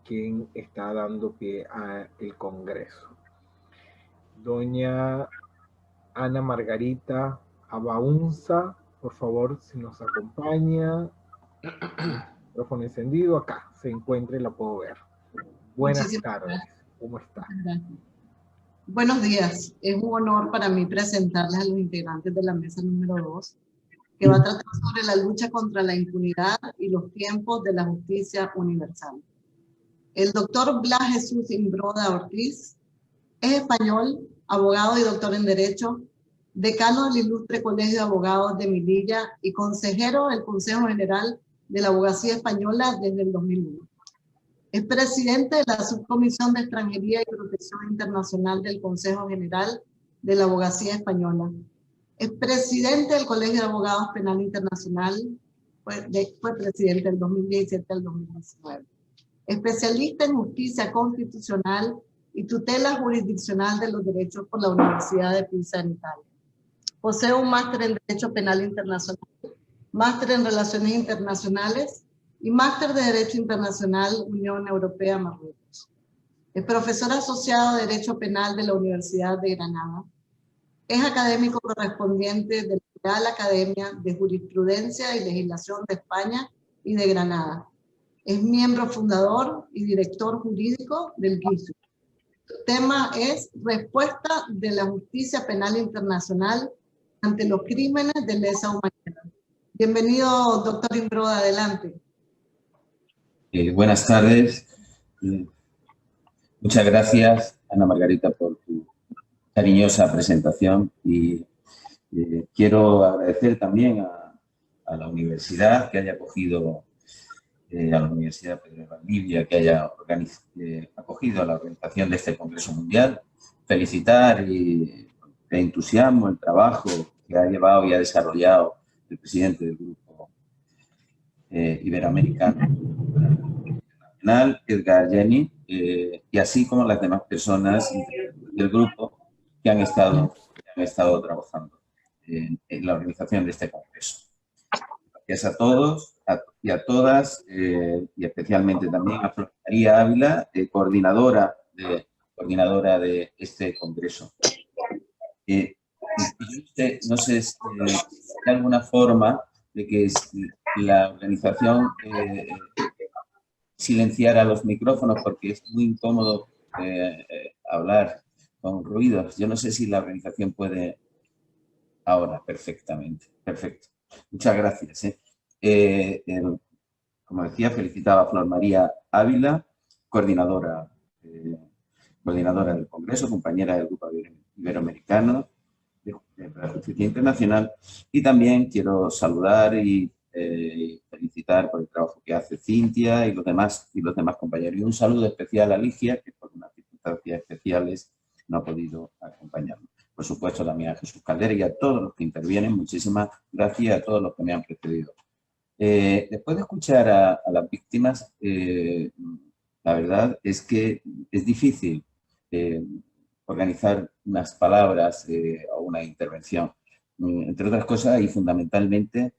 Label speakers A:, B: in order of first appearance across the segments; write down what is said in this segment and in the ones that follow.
A: quien está dando pie al Congreso. Doña Ana Margarita Abaunza, por favor, si nos acompaña. Micrófono encendido, acá se encuentra y la puedo ver. Buenas
B: Muchísimas
A: tardes,
B: gracias.
A: ¿cómo está?
B: Buenos días, es un honor para mí presentarles a los integrantes de la mesa número 2, que va a tratar sobre la lucha contra la impunidad y los tiempos de la justicia universal. El doctor Blas Jesús Imbroda Ortiz es español, abogado y doctor en Derecho, decano del Ilustre Colegio de Abogados de Melilla y consejero del Consejo General de la Abogacía Española desde el 2001. Es presidente de la Subcomisión de Extranjería y Protección Internacional del Consejo General de la Abogacía Española. Es presidente del Colegio de Abogados Penal Internacional, fue presidente del 2017 al 2019. Especialista en justicia constitucional y tutela jurisdiccional de los derechos por la Universidad de Pisa en Italia. Posee un máster en Derecho Penal Internacional, máster en Relaciones Internacionales y máster de Derecho Internacional Unión Europea Marruecos. Es profesor asociado de Derecho Penal de la Universidad de Granada. Es académico correspondiente de la Real Academia de Jurisprudencia y Legislación de España y de Granada. Es miembro fundador y director jurídico del GISU. El tema es Respuesta de la Justicia Penal Internacional ante los crímenes de lesa humanidad. Bienvenido, doctor Imbroda, adelante.
C: Buenas tardes. Muchas gracias, Ana Margarita, por tu cariñosa presentación y quiero agradecer también a la universidad que haya acogido, a la Universidad Pedro de Valdivia que haya acogido a la organización de este Congreso Mundial. Felicitar el entusiasmo, el trabajo que ha llevado y ha desarrollado el presidente del Grupo Iberoamericano Edgar Jenny, y así como las demás personas del grupo que han estado trabajando en la organización de este congreso. Gracias a todos y a todas, y especialmente también a Flor María Ávila, coordinadora de este congreso. No sé si hay alguna forma de que la organización silenciara los micrófonos porque es muy incómodo hablar con ruidos. Yo no sé si la organización puede ahora perfectamente. Perfecto. Muchas gracias. Como decía, felicitaba a Flor María Ávila, coordinadora del Congreso, compañera del Grupo Iberoamericano de la Justicia Internacional, y también quiero saludar y felicitar por el trabajo que hace Cintia y los demás compañeros. Y un saludo especial a Ligia, que por unas circunstancias especiales no ha podido acompañarnos. Por supuesto también a Jesús Caldera y a todos los que intervienen. Muchísimas gracias a todos los que me han precedido. Después de escuchar a las víctimas, la verdad es que es difícil organizar unas palabras o una intervención, entre otras cosas y fundamentalmente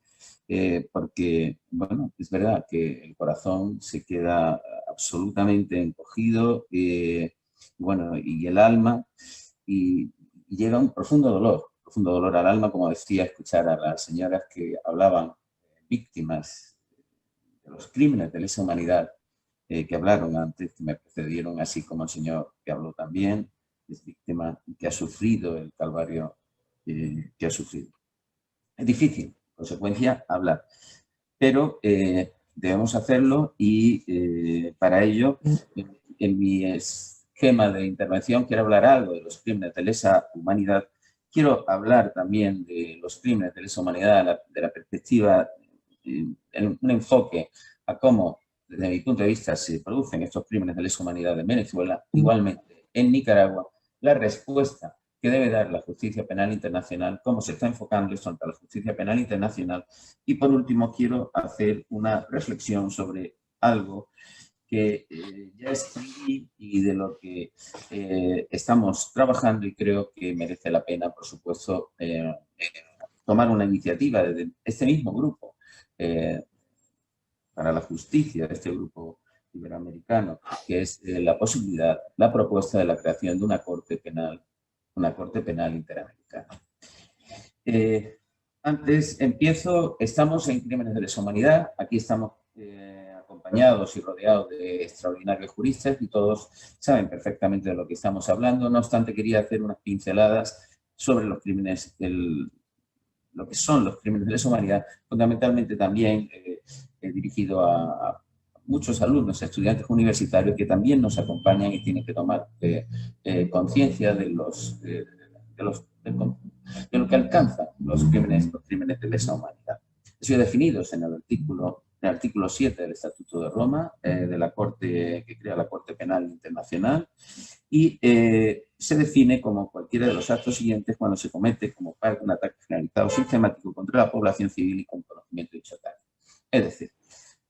C: porque, bueno, es verdad que el corazón se queda absolutamente encogido, bueno, y el alma, y llega un profundo dolor al alma, como decía, escuchar a las señoras que hablaban, víctimas de los crímenes de lesa humanidad, que hablaron antes, que me precedieron, así como el señor que habló también, es víctima que ha sufrido el calvario que ha sufrido. Es difícil, en consecuencia, hablar, pero debemos hacerlo y para ello, en mi esquema de intervención, quiero hablar algo de los crímenes de lesa humanidad. Quiero hablar también de los crímenes de lesa humanidad de la perspectiva, en un enfoque a cómo, desde mi punto de vista, se producen estos crímenes de lesa humanidad en Venezuela, igualmente en Nicaragua, la respuesta que debe dar la justicia penal internacional, cómo se está enfocando esto ante la justicia penal internacional. Y por último, quiero hacer una reflexión sobre algo que ya escribí y de lo que estamos trabajando y creo que merece la pena, por supuesto, tomar una iniciativa desde este mismo grupo para la justicia, de este grupo Iberoamericano, que es la posibilidad, la propuesta de la creación de una Corte Penal Interamericana. Antes empiezo, estamos en crímenes de lesa humanidad, aquí estamos acompañados y rodeados de extraordinarios juristas y todos saben perfectamente de lo que estamos hablando. No obstante, quería hacer unas pinceladas sobre los crímenes, lo que son los crímenes de lesa humanidad, fundamentalmente también dirigido a muchos alumnos, estudiantes universitarios que también nos acompañan y tienen que tomar conciencia de lo que alcanzan los crímenes de lesa humanidad. Han sido definidos en el artículo 7 del Estatuto de Roma, de la Corte, que crea la Corte Penal Internacional, y se define como cualquiera de los actos siguientes cuando se comete como parte de un ataque generalizado sistemático contra la población civil y con conocimiento de dicho ataque. Es decir,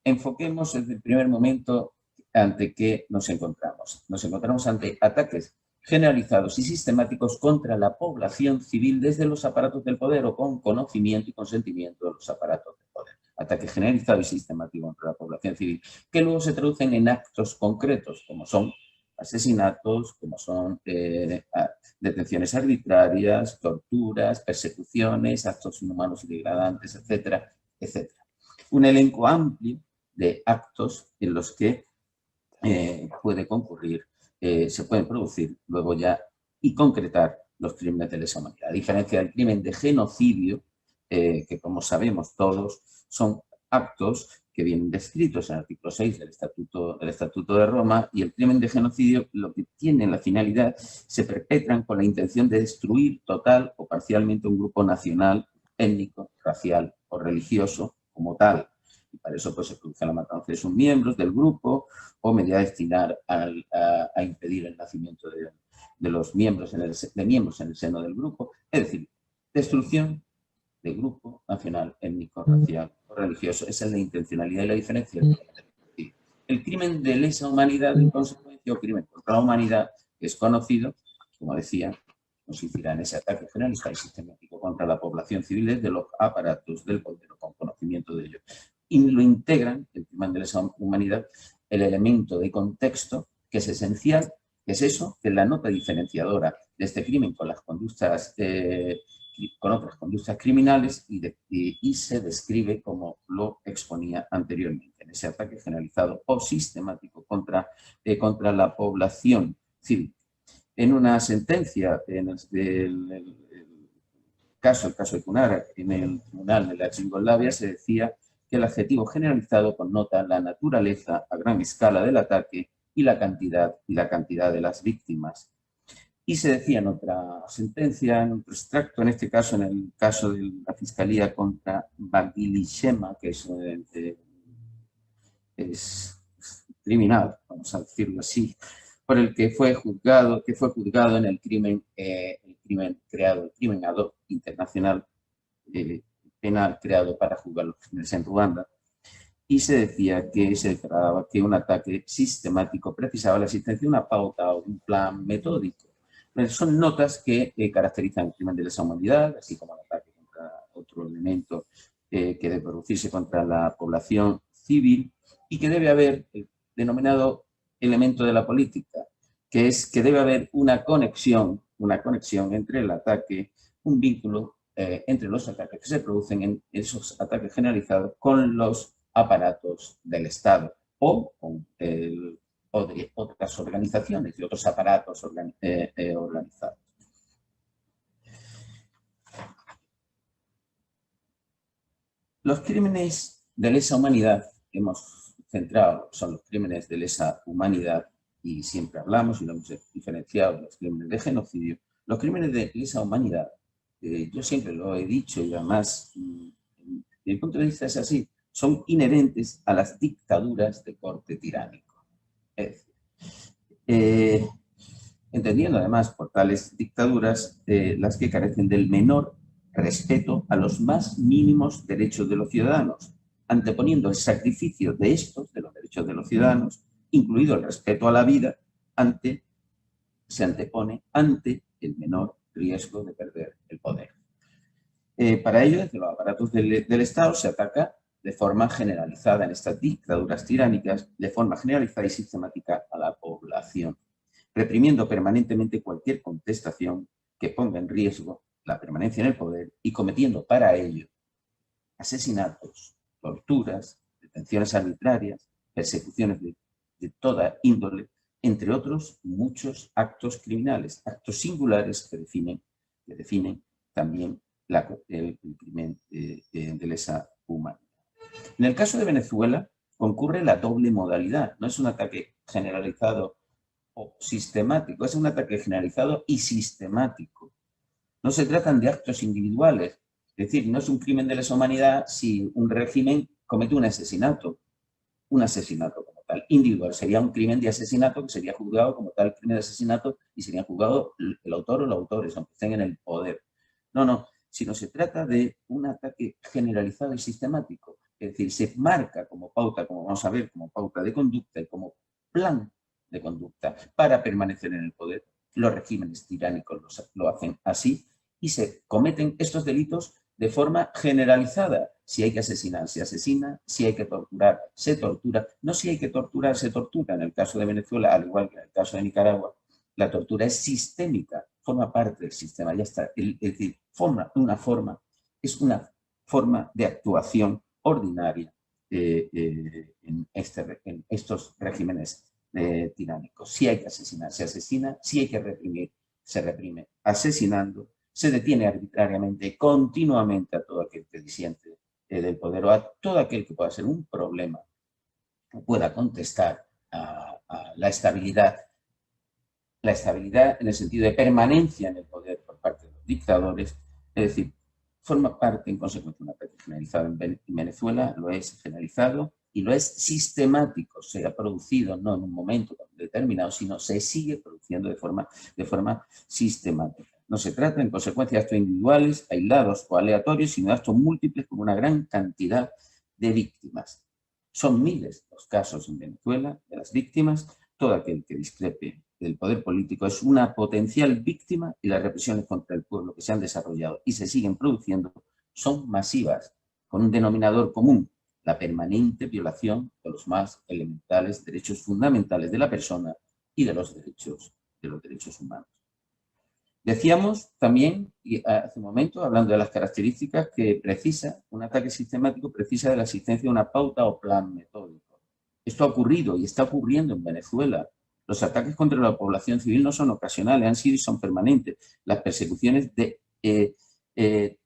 C: enfoquemos desde el primer momento ante qué nos encontramos. Nos encontramos ante ataques generalizados y sistemáticos contra la población civil desde los aparatos del poder o con conocimiento y consentimiento de los aparatos del poder. Ataque generalizado y sistemático contra la población civil, que luego se traducen en actos concretos, como son asesinatos, como son detenciones arbitrarias, torturas, persecuciones, actos inhumanos y degradantes, etcétera, etcétera. Un elenco amplio de actos en los que puede concurrir, se pueden producir luego ya y concretar los crímenes de lesa humanidad. A diferencia del crimen de genocidio, que como sabemos todos son actos que vienen descritos en el artículo 6 del Estatuto de Roma, y el crimen de genocidio lo que tiene la finalidad, se perpetran con la intención de destruir total o parcialmente un grupo nacional, étnico, racial o religioso como tal. Y para eso pues, se produce la matanza de sus miembros del grupo o mediante destinar a impedir el nacimiento de los miembros en el seno del grupo. Es decir, destrucción de grupo nacional, étnico, racial o religioso. Esa es la intencionalidad y la diferencia. El crimen de lesa humanidad, en consecuencia, o crimen contra la humanidad, que es conocido, como decía, consistirá en ese ataque generalista y sistemático contra la población civil desde los aparatos del poder o con conocimiento de ellos. Y lo integran, el crimen de lesa humanidad, el elemento de contexto, que es esencial, que es eso, que es la nota diferenciadora de este crimen con las conductas, con otras conductas criminales y se describe como lo exponía anteriormente, en ese ataque generalizado o sistemático contra la población civil. En una sentencia, en el caso de Cunara, en el Tribunal de la Yugoslavia, se decía que el adjetivo generalizado connota la naturaleza a gran escala del ataque y la cantidad de las víctimas. Y se decía en otra sentencia, en otro extracto, en este caso, en el caso de la Fiscalía contra Bagilishema, que es criminal, vamos a decirlo así, por el que fue juzgado en el crimen ad hoc internacional penal creado para juzgar los crímenes en Ruanda, y se decía que se declaraba que un ataque sistemático precisaba la existencia de una pauta o un plan metódico. Son notas que caracterizan el crimen de lesa humanidad, así como el ataque contra otro elemento que debe producirse contra la población civil, y que debe haber el denominado elemento de la política, que es que debe haber una conexión entre el ataque, un vínculo entre los ataques que se producen en esos ataques generalizados con los aparatos del Estado o de otras organizaciones y otros aparatos organizados. Los crímenes de lesa humanidad que hemos centrado son los crímenes de lesa humanidad, y siempre hablamos y lo hemos diferenciado de los crímenes de genocidio. Los crímenes de lesa humanidad, yo siempre lo he dicho y además, desde mi punto de vista es así, son inherentes a las dictaduras de corte tiránico. Es decir, entendiendo además por tales dictaduras las que carecen del menor respeto a los más mínimos derechos de los ciudadanos, anteponiendo el sacrificio de los derechos de los ciudadanos, incluido el respeto a la vida, se antepone ante el menor riesgo de perder el poder. Para ello, desde los aparatos del Estado se ataca de forma generalizada en estas dictaduras tiránicas, de forma generalizada y sistemática a la población, reprimiendo permanentemente cualquier contestación que ponga en riesgo la permanencia en el poder y cometiendo para ello asesinatos, torturas, detenciones arbitrarias, persecuciones de toda índole, entre otros muchos actos criminales, actos singulares que definen también el crimen de lesa humanidad. En el caso de Venezuela concurre la doble modalidad, no es un ataque generalizado o sistemático, es un ataque generalizado y sistemático. No se tratan de actos individuales, es decir, no es un crimen de lesa humanidad si un régimen comete un asesinato como tal. Individual sería un crimen de asesinato que sería juzgado como tal crimen de asesinato y sería juzgado el autor o los autores, aunque estén en el poder. No, sino se trata de un ataque generalizado y sistemático. Es decir, se marca como pauta, como vamos a ver, como pauta de conducta y como plan de conducta para permanecer en el poder. Los regímenes tiránicos lo hacen así y se cometen estos delitos de forma generalizada. Si hay que asesinar, se asesina. Si hay que torturar, se tortura. No si hay que torturar, se tortura. En el caso de Venezuela, al igual que en el caso de Nicaragua, la tortura es sistémica, forma parte del sistema, ya está. Es decir, es una forma de actuación ordinaria en estos regímenes tiránicos. Si hay que asesinar, se asesina. Si hay que reprimir, se reprime asesinando. Se detiene arbitrariamente, continuamente a todo aquel que disiente del poder o a todo aquel que pueda ser un problema o pueda contestar a la estabilidad en el sentido de permanencia en el poder por parte de los dictadores. Es decir, forma parte en consecuencia de un ataque generalizado en Venezuela, lo es generalizado y lo es sistemático. Se ha producido no en un momento determinado, sino se sigue produciendo de forma sistemática. No se trata, en consecuencia, de actos individuales, aislados o aleatorios, sino de actos múltiples con una gran cantidad de víctimas. Son miles los casos en Venezuela de las víctimas. Todo aquel que discrepe del poder político es una potencial víctima y las represiones contra el pueblo que se han desarrollado y se siguen produciendo son masivas, con un denominador común: la permanente violación de los más elementales derechos fundamentales de la persona y de los derechos humanos. Decíamos también, hace un momento, hablando de las características, que un ataque sistemático precisa de la existencia de una pauta o plan metódico. Esto ha ocurrido y está ocurriendo en Venezuela. Los ataques contra la población civil no son ocasionales, han sido y son permanentes. Las persecuciones de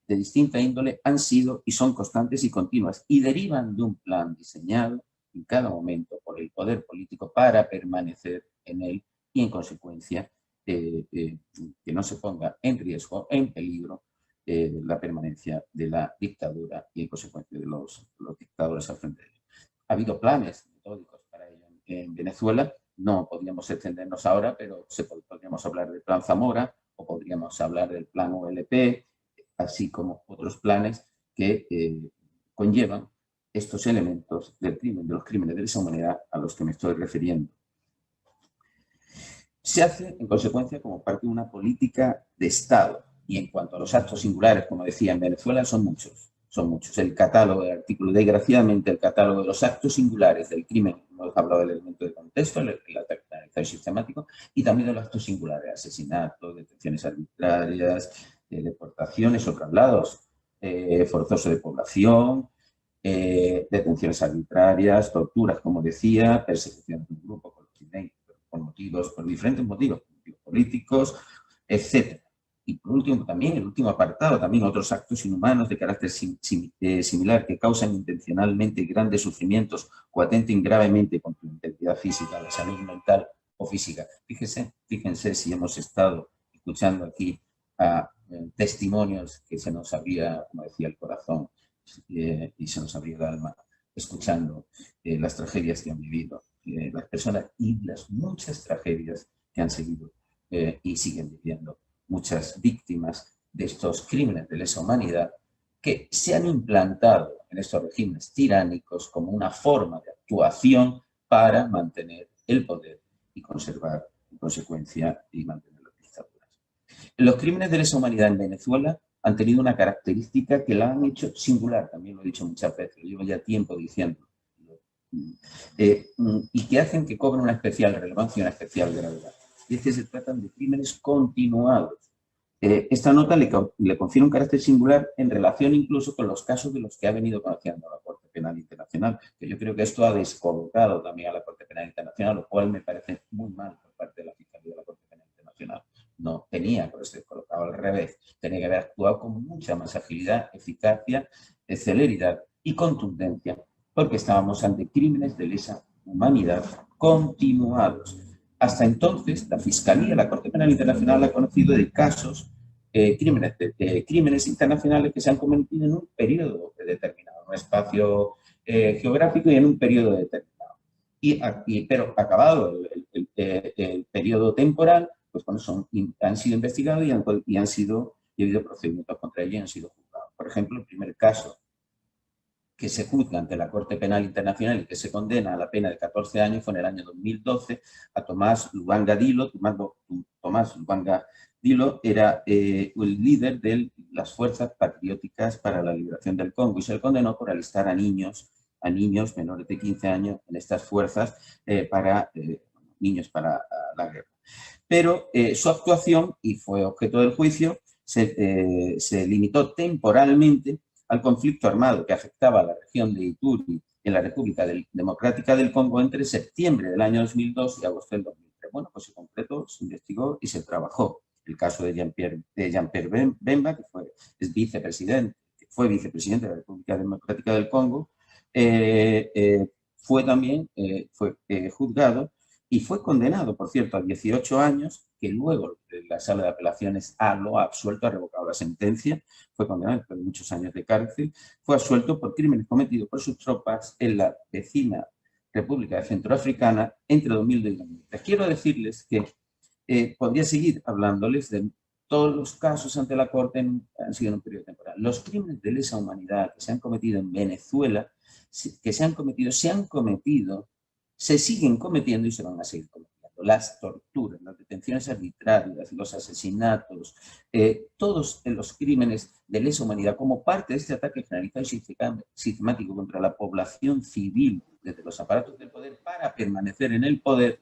C: distinta índole han sido y son constantes y continuas y derivan de un plan diseñado en cada momento por el poder político para permanecer en él y, en consecuencia, que no se ponga en riesgo, en peligro, la permanencia de la dictadura y, en consecuencia, de los dictadores al frente de ellos. Ha habido planes metódicos para ello en Venezuela. No podríamos extendernos ahora, pero podríamos hablar del Plan Zamora o podríamos hablar del Plan OLP, así como otros planes que conllevan estos elementos del crimen, de los crímenes de lesa humanidad a los que me estoy refiriendo. Se hace, en consecuencia, como parte de una política de Estado. Y en cuanto a los actos singulares, como decía, en Venezuela son muchos. El catálogo del artículo, desgraciadamente, el catálogo de los actos singulares del crimen, hemos hablado del elemento de contexto, el ataque generalizado y sistemático, y también de los actos singulares: asesinatos, detenciones arbitrarias, deportaciones o traslados forzosos de población, detenciones arbitrarias, torturas, como decía, persecución de un grupo por diferentes motivos políticos, etc. Y por último, también, el último apartado, también otros actos inhumanos de carácter similar que causan intencionalmente grandes sufrimientos o atenten gravemente contra la integridad física, la salud mental o física. Fíjense si hemos estado escuchando aquí testimonios que se nos abría, como decía, el corazón y se nos abría el alma, escuchando las tragedias que han vivido las personas y las muchas tragedias que han seguido y siguen viviendo muchas víctimas de estos crímenes de lesa humanidad que se han implantado en estos regímenes tiránicos como una forma de actuación para mantener el poder y conservar, en consecuencia, y mantener las dictaduras. Los crímenes de lesa humanidad en Venezuela han tenido una característica que la han hecho singular, también lo he dicho muchas veces, lo llevo ya tiempo diciendo, y que hacen que cobren una especial relevancia y una especial gravedad. Y es que se tratan de crímenes continuados. Esta nota le confiere un carácter singular en relación incluso con los casos de los que ha venido conociendo la Corte Penal Internacional, que yo creo que esto ha descolocado también a la Corte Penal Internacional, lo cual me parece muy mal por parte de la Fiscalía de la Corte Penal Internacional. No tenía por ser colocado al revés, tenía que haber actuado con mucha más agilidad, eficacia, celeridad y contundencia, porque estábamos ante crímenes de lesa humanidad continuados. Hasta entonces, la Fiscalía, la Corte Penal Internacional ha conocido de casos, crímenes internacionales que se han cometido en un periodo determinado, en un espacio geográfico y en un periodo determinado. Pero acabado el periodo temporal, pues cuando han sido investigados y ha habido procedimientos contra ellos y han sido juzgados. Por ejemplo, el primer caso que se juzga ante la Corte Penal Internacional y que se condena a la pena de 14 años fue en el año 2012 a Tomás Lubanga Dilo. Tomás Lubanga Dilo era el líder de las Fuerzas Patrióticas para la Liberación del Congo y se le condenó por alistar a niños menores de 15 años en estas fuerzas niños para la guerra. Pero su actuación, y fue objeto del juicio, se limitó temporalmente al conflicto armado que afectaba a la región de Ituri en la República Democrática del Congo entre septiembre del año 2002 y agosto del 2003. Bueno, pues se concretó, se investigó y se trabajó. El caso de Jean-Pierre Bemba, que fue vicepresidente de la República Democrática del Congo, fue también juzgado y fue condenado, por cierto, a 18 años, que luego la Sala de Apelaciones lo ha absuelto, ha revocado la sentencia, fue condenado por muchos años de cárcel, fue absuelto por crímenes cometidos por sus tropas en la vecina República Centroafricana entre 2002 y 2003. Quiero decirles que podría seguir hablándoles de todos los casos ante la Corte han sido en un periodo temporal. Los crímenes de lesa humanidad que se han cometido en Venezuela, se siguen cometiendo y se van a seguir cometiendo. Las torturas, las detenciones arbitrarias, los asesinatos, todos los crímenes de lesa humanidad como parte de este ataque generalizado y sistemático contra la población civil desde los aparatos del poder para permanecer en el poder,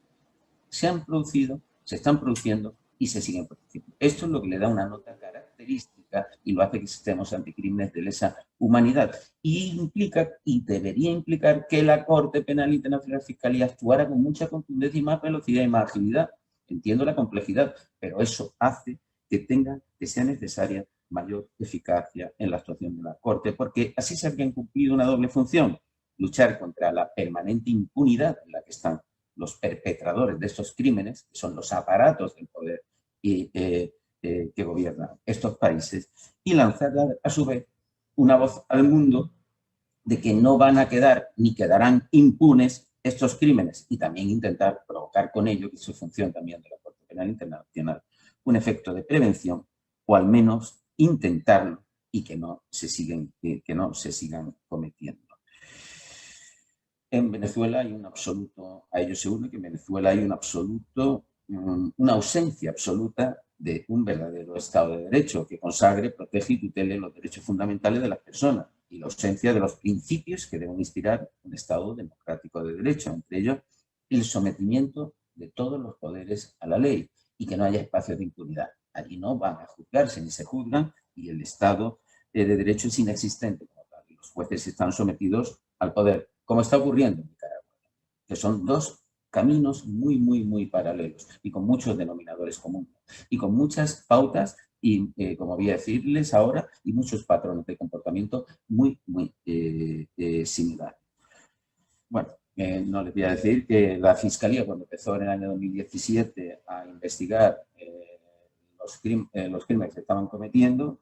C: se han producido, se están produciendo y se siguen produciendo. Esto es lo que le da una nota característica y lo hace que estemos ante crímenes de lesa humanidad. Y implica, y debería implicar, que la Corte Penal Internacional Fiscalía actuara con mucha contundencia y más velocidad y más agilidad. Entiendo la complejidad, pero eso hace que sea necesaria mayor eficacia en la actuación de la Corte, porque así se habría cumplido una doble función: luchar contra la permanente impunidad en la que están los perpetradores de estos crímenes, que son los aparatos del poder que gobiernan estos países, y lanzar a su vez una voz al mundo de que no van a quedar ni quedarán impunes estos crímenes, y también intentar provocar con ello, que es su función también de la Corte Penal Internacional, un efecto de prevención, o al menos intentarlo y que no se sigan cometiendo. En Venezuela hay un absoluto, a ello se une que en Venezuela hay una ausencia absoluta de un verdadero Estado de Derecho que consagre, protege y tutele los derechos fundamentales de las personas, y la ausencia de los principios que deben inspirar un Estado democrático de derecho, entre ellos el sometimiento de todos los poderes a la ley y que no haya espacios de impunidad. Allí no van a juzgarse ni se juzgan y el Estado de Derecho es inexistente como tal. Y los jueces están sometidos al poder, como está ocurriendo en Nicaragua, que son dos caminos muy, muy, muy paralelos y con muchos denominadores comunes y con muchas pautas y, como voy a decirles ahora, y muchos patrones de comportamiento muy, muy similares. Bueno, no les voy a decir que la Fiscalía, cuando empezó en el año 2017 a investigar los crímenes que estaban cometiendo,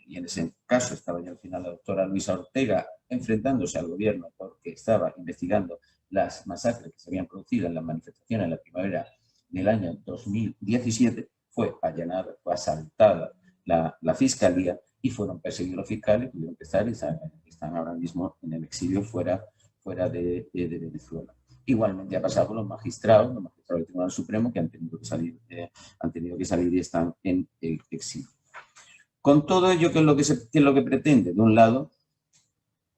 C: y en ese caso estaba ya al final la doctora Luisa Ortega enfrentándose al gobierno porque estaba investigando las masacres que se habían producido en las manifestaciones en la primavera del año 2017, fue allanada, fue asaltada la Fiscalía y fueron perseguidos los fiscales, tuvieron que estar y están ahora mismo en el exilio fuera de Venezuela. Igualmente ha pasado con los magistrados del Tribunal Supremo que han tenido que salir y están en el exilio. Con todo ello, ¿qué es lo que pretende? De un lado,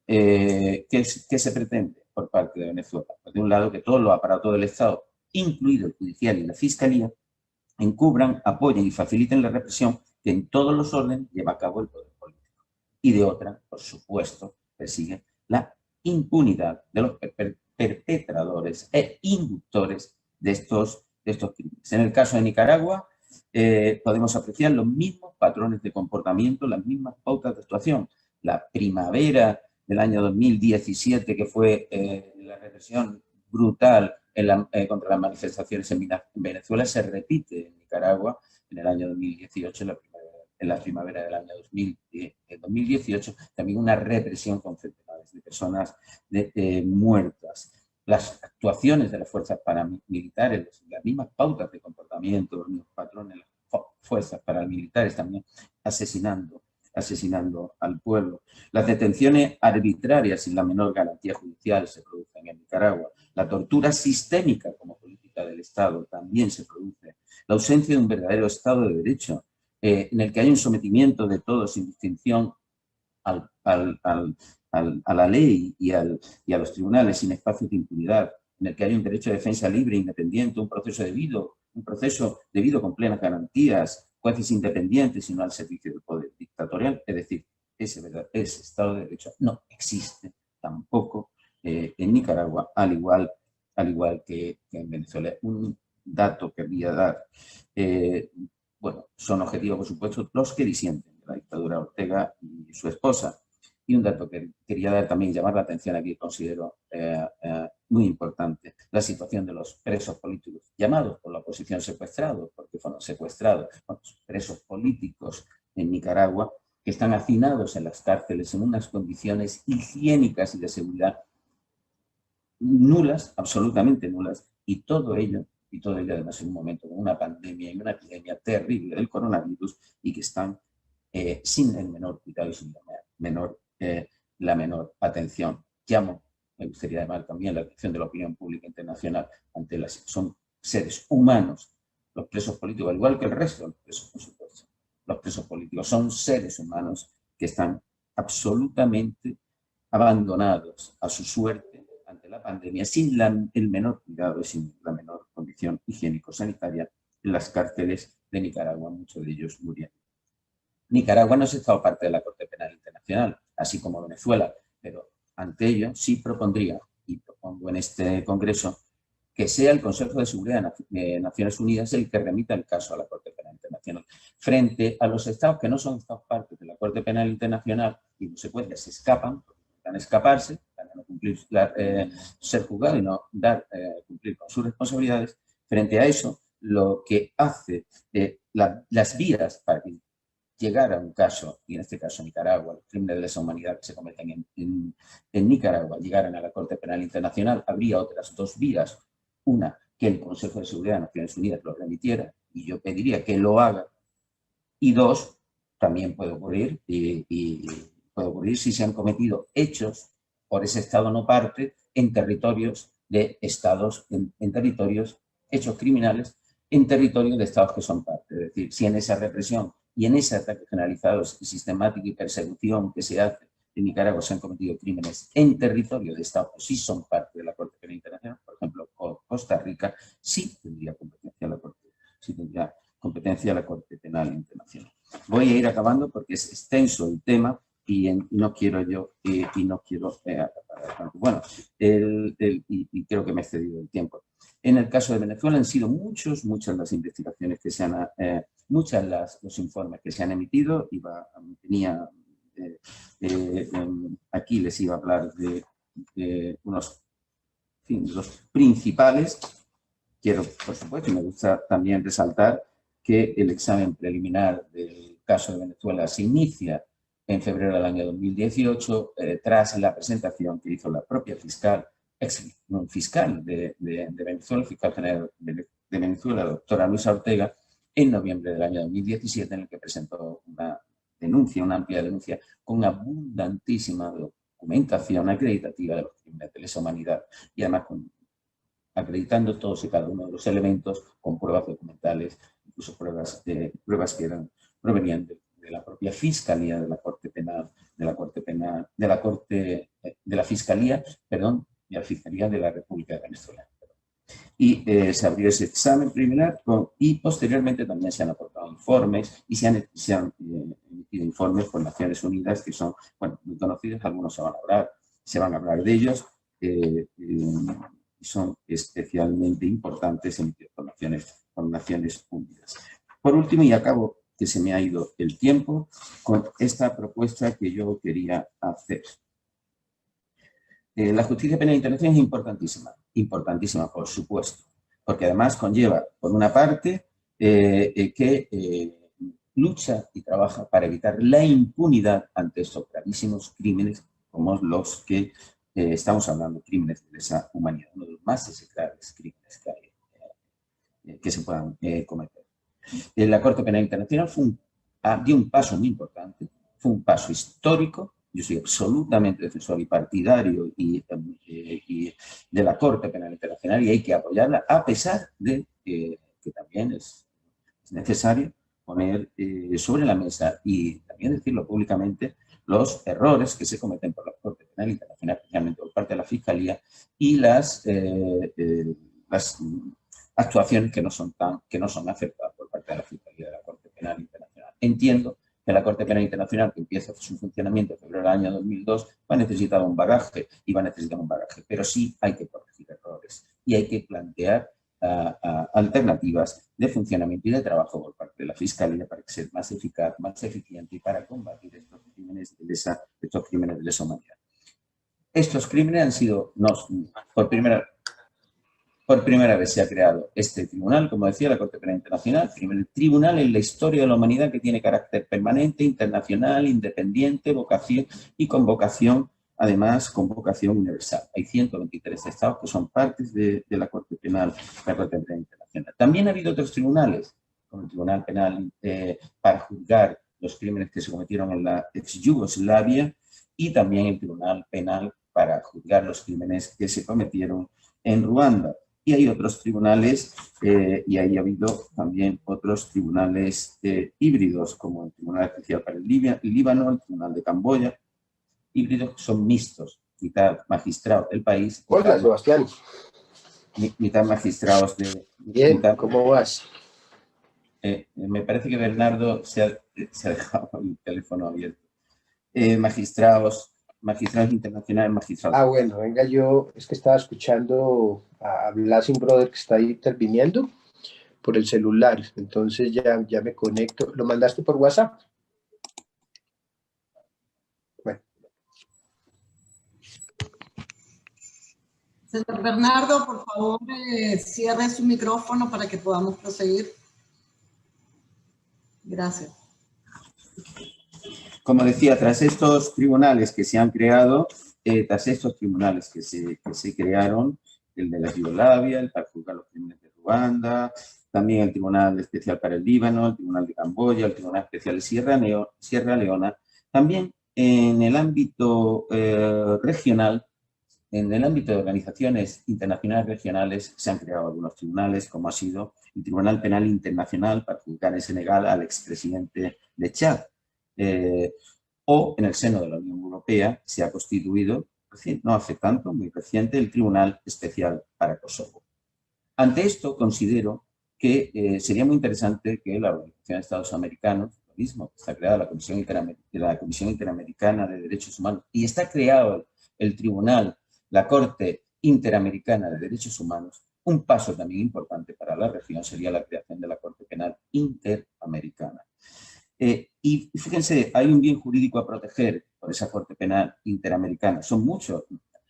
C: ¿qué se pretende por parte de Venezuela? Pues de un lado, que todos los aparatos del Estado, incluido el judicial y la Fiscalía, encubran, apoyen y faciliten la represión que en todos los órdenes lleva a cabo el poder político. Y de otra, por supuesto, persigue la impunidad de los perpetradores e inductores de estos crímenes. En el caso de Nicaragua, podemos apreciar los mismos patrones de comportamiento, las mismas pautas de actuación. La primavera del año 2017, que fue la represión brutal contra las manifestaciones en Venezuela, se repite en Nicaragua en el año 2018, en la primavera del año 2018, también una represión con centenares de personas muertas. Las actuaciones de las fuerzas paramilitares, las mismas pautas de comportamiento, los mismos patrones, las fuerzas paramilitares también asesinando al pueblo. Las detenciones arbitrarias sin la menor garantía judicial se producen en Nicaragua. La tortura sistémica como política del Estado también se produce. La ausencia de un verdadero Estado de Derecho, en el que hay un sometimiento de todos sin distinción a la ley y a los tribunales sin espacios de impunidad, en el que hay un derecho de defensa libre e independiente, un proceso debido con plenas garantías, jueces independientes y no al servicio del poder dictatorial. Es decir, ese Estado de Derecho no existe tampoco en Nicaragua, al igual que en Venezuela. Un dato que quería dar, bueno, son objetivos, por supuesto, los que disienten de la dictadura Ortega y su esposa. Y un dato que quería dar también, llamar la atención aquí, considero muy importante, la situación de los presos políticos, llamados por la oposición secuestrados, porque fueron secuestrados, presos políticos en Nicaragua, que están hacinados en las cárceles en unas condiciones higiénicas y de seguridad nulas, absolutamente nulas, y todo ello además en un momento con una pandemia y una epidemia terrible del coronavirus, y que están sin el menor cuidado y sin la menor atención. Me gustaría llamar también la atención de la opinión pública internacional ante son seres humanos, los presos políticos, al igual que el resto de los presos, por supuesto. Los presos políticos son seres humanos que están absolutamente abandonados a su suerte ante la pandemia, sin el menor cuidado y sin la menor condición higiénico-sanitaria en las cárceles de Nicaragua, muchos de ellos murieron. Nicaragua no es Estado parte de la Corte Penal Internacional, así como Venezuela, pero ante ello sí propondría, y propongo en este Congreso, que sea el Consejo de Seguridad de Naciones Unidas el que remita el caso a la Corte Penal Internacional. Frente a los estados que no son Estados partes de la Corte Penal Internacional y no se pueden, se escapan, van a escaparse, van a no cumplir, ser juzgados y no cumplir con sus responsabilidades. Frente a eso, lo que hace las vías para que llegar a un caso, y en este caso Nicaragua, los crímenes de lesa humanidad que se cometen en Nicaragua, llegaran a la Corte Penal Internacional, habría otras dos vías. Una, que el Consejo de Seguridad de Naciones Unidas lo remitiera, y yo pediría que lo haga. Y dos, también puede ocurrir, y puede ocurrir si se han cometido hechos por ese Estado no parte en territorios de Estados, en territorios, hechos criminales, en territorios de Estados que son parte. Es decir, si en esa represión y en ese ataque generalizado, sistemático y persecución que se hace en Nicaragua se han cometido crímenes en territorio de Estados que sí son parte de la Corte Penal Internacional, por ejemplo, Costa Rica, sí tendría competencia la Corte Penal Internacional. Voy a ir acabando porque es extenso el tema y no quiero bueno, y creo que me he excedido el tiempo. En el caso de Venezuela han sido muchas las investigaciones que se han, los informes que se han emitido. Aquí les iba a hablar de unos, los principales. Quiero, por supuesto, y me gusta también resaltar que el examen preliminar del caso de Venezuela se inicia en febrero del año 2018, tras la presentación que hizo la propia fiscal de Venezuela, el fiscal general de Venezuela, la doctora Luisa Ortega, en noviembre del año 2017, en el que presentó una amplia denuncia, con abundantísima documentación acreditativa de los crímenes de lesa humanidad, y además acreditando todos y cada uno de los elementos con pruebas documentales, incluso pruebas que provenían de de la propia Fiscalía de la Corte Penal, de la Fiscalía, perdón, de la Fiscalía de la República de Venezuela. Y se abrió ese examen preliminar y posteriormente también se han aportado informes y se han emitido informes por Naciones Unidas que son, bueno, muy conocidos, algunos se van a hablar de ellos, y son especialmente importantes emitidos por Naciones Unidas. Por último, y acabo que se me ha ido el tiempo, con esta propuesta que yo quería hacer. La justicia penal internacional es importantísima, por supuesto, porque además conlleva, por una parte, que lucha y trabaja para evitar la impunidad ante estos gravísimos crímenes como los que estamos hablando, crímenes de lesa humanidad, uno de los más execrables crímenes que se puedan cometer. La Corte Penal Internacional dio un paso muy importante, fue un paso histórico. Yo soy absolutamente defensor y partidario de la Corte Penal Internacional y hay que apoyarla, a pesar de que también es necesario poner sobre la mesa y también decirlo públicamente los errores que se cometen por la Corte Penal Internacional, especialmente por parte de la Fiscalía, y las actuaciones que no son aceptadas por parte de la Fiscalía de la Corte Penal Internacional. Entiendo que la Corte Penal Internacional, que empieza su funcionamiento en febrero del año 2002, va a necesitar un bagaje, pero sí hay que corregir errores y hay que plantear alternativas de funcionamiento y de trabajo por parte de la Fiscalía para que sea más eficaz, más eficiente y para combatir estos crímenes de lesa humanidad. Estos crímenes han sido, por primera vez se ha creado este tribunal, como decía, la Corte Penal Internacional, primer tribunal en la historia de la humanidad que tiene carácter permanente, internacional, independiente, además, con vocación universal. Hay 123 estados que son partes de la Corte Penal Internacional. También ha habido otros tribunales, como el Tribunal Penal para juzgar los crímenes que se cometieron en la ex Yugoslavia y también el Tribunal Penal para juzgar los crímenes que se cometieron en Ruanda. Y hay otros tribunales, y ahí ha habido también otros tribunales híbridos, como el Tribunal Especial para el Líbano, el Tribunal de Camboya, híbridos que son mixtos, mitad magistrados del país.
D: Hola, Sebastián.
C: Mitad magistrados de...
D: Bien, ¿cómo vas?
C: Me parece que Bernardo se ha dejado el teléfono abierto. Magistrados internacionales, magistrados.
D: Ah, bueno, venga, yo es que estaba escuchando a Blasing Brother que está ahí interviniendo por el celular, entonces ya me conecto. ¿Lo mandaste por WhatsApp? Bueno.
B: Señor Bernardo, por favor, cierre su micrófono para que podamos proseguir. Gracias.
C: Como decía, tras estos tribunales que se han creado, el de la Yugoslavia, el para juzgar los crímenes de Ruanda, también el Tribunal Especial para el Líbano, el Tribunal de Camboya, el Tribunal Especial de Sierra Leona, también en el ámbito regional, en el ámbito de organizaciones internacionales regionales, se han creado algunos tribunales, como ha sido el Tribunal Penal Internacional para juzgar en Senegal al expresidente de Chad. O en el seno de la Unión Europea se ha constituido, no hace tanto, muy reciente, el Tribunal Especial para Kosovo. Ante esto, considero que sería muy interesante que la Organización de Estados Americanos, lo mismo, está creada la Comisión Interamericana de Derechos Humanos y está creado el Tribunal, la Corte Interamericana de Derechos Humanos. Un paso también importante para la región sería la creación de la Corte Penal Interamericana. Y fíjense, hay un bien jurídico a proteger por esa Corte Penal Interamericana. Son muchos,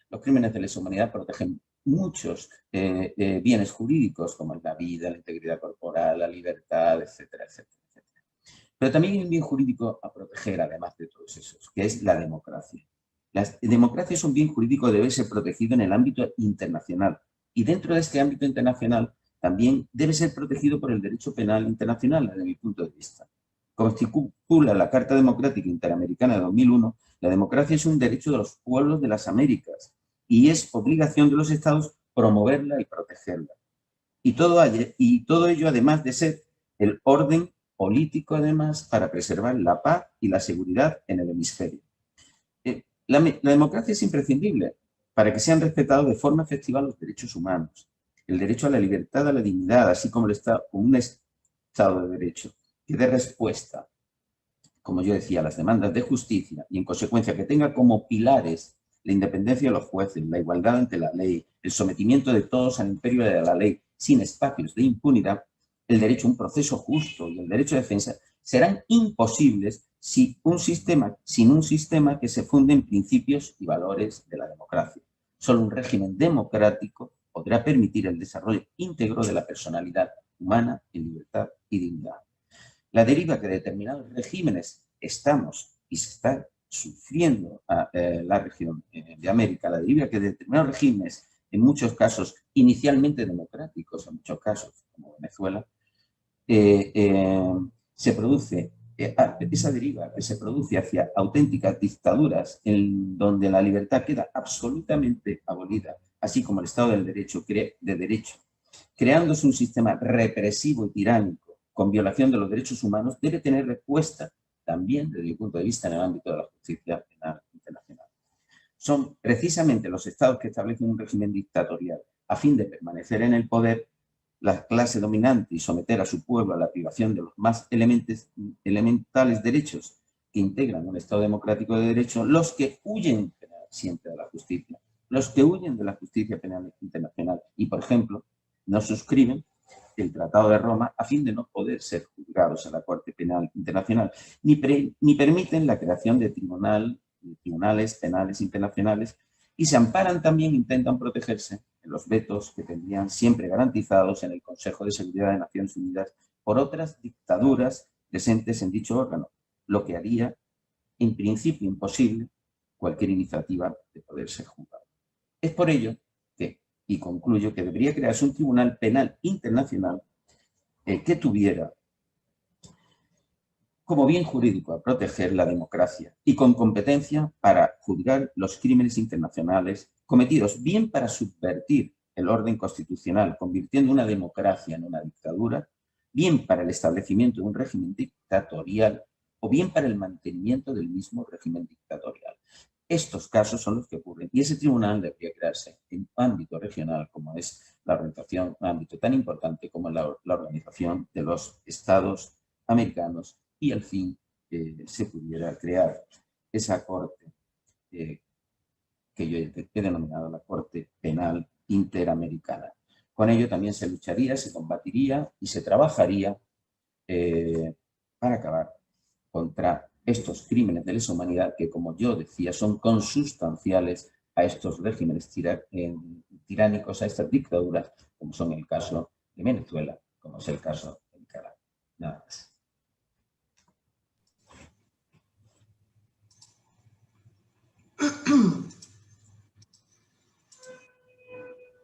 C: los crímenes de lesa humanidad protegen muchos bienes jurídicos, como la vida, la integridad corporal, la libertad, etcétera, etcétera, etcétera. Pero también hay un bien jurídico a proteger, además de todos esos, que es la democracia. La democracia es un bien jurídico que debe ser protegido en el ámbito internacional. Y dentro de este ámbito internacional también debe ser protegido por el derecho penal internacional, desde mi punto de vista. Como estipula la Carta Democrática Interamericana de 2001, la democracia es un derecho de los pueblos de las Américas y es obligación de los estados promoverla y protegerla. Y todo ello, además de ser el orden político, además, para preservar la paz y la seguridad en el hemisferio. La democracia es imprescindible para que sean respetados de forma efectiva los derechos humanos, el derecho a la libertad, a la dignidad, así como un Estado de Derecho que dé respuesta, como yo decía, a las demandas de justicia y, en consecuencia, que tenga como pilares la independencia de los jueces, la igualdad ante la ley, el sometimiento de todos al imperio de la ley, sin espacios de impunidad, el derecho a un proceso justo y el derecho de defensa serán imposibles sin un sistema que se funde en principios y valores de la democracia. Solo un régimen democrático podrá permitir el desarrollo íntegro de la personalidad humana en libertad y dignidad. La deriva que determinados regímenes estamos y se está sufriendo la región de América, la deriva que determinados regímenes, en muchos casos inicialmente democráticos, en muchos casos como Venezuela, se produce, esa deriva que se produce hacia auténticas dictaduras en donde la libertad queda absolutamente abolida, así como el Estado del Derecho, creándose un sistema represivo y tiránico con violación de los derechos humanos, debe tener respuesta también desde mi punto de vista en el ámbito de la justicia penal internacional. Son precisamente los estados que establecen un régimen dictatorial a fin de permanecer en el poder, la clase dominante y someter a su pueblo a la privación de los más elementales derechos que integran un Estado democrático de derecho, los que huyen siempre de la justicia, los que huyen de la justicia penal internacional y, por ejemplo, no suscriben el Tratado de Roma a fin de no poder ser juzgados en la Corte Penal Internacional, ni permiten la creación de tribunales penales internacionales y se amparan también, intentan protegerse en los vetos que tendrían siempre garantizados en el Consejo de Seguridad de Naciones Unidas por otras dictaduras presentes en dicho órgano, lo que haría en principio imposible cualquier iniciativa de poder ser juzgado. Es por ello que, y concluyo, que debería crearse un Tribunal Penal Internacional que tuviera como bien jurídico a proteger la democracia y con competencia para juzgar los crímenes internacionales cometidos bien para subvertir el orden constitucional, convirtiendo una democracia en una dictadura, bien para el establecimiento de un régimen dictatorial o bien para el mantenimiento del mismo régimen dictatorial. Estos casos son los que ocurren y ese tribunal debería crearse en un ámbito regional como es la organización, un ámbito tan importante como la Organización de los Estados Americanos, y al fin se pudiera crear esa corte que yo he denominado la Corte Penal Interamericana. Con ello también se lucharía, se combatiría y se trabajaría para acabar contra estos crímenes de lesa humanidad que, como yo decía, son consustanciales a estos regímenes tiránicos, a estas dictaduras, como son el caso de Venezuela, como es el caso de Nicaragua. Nada más.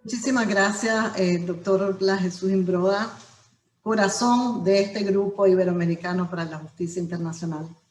B: Muchísimas gracias, doctor Blas Jesús Imbroda, corazón de este grupo iberoamericano para la justicia internacional.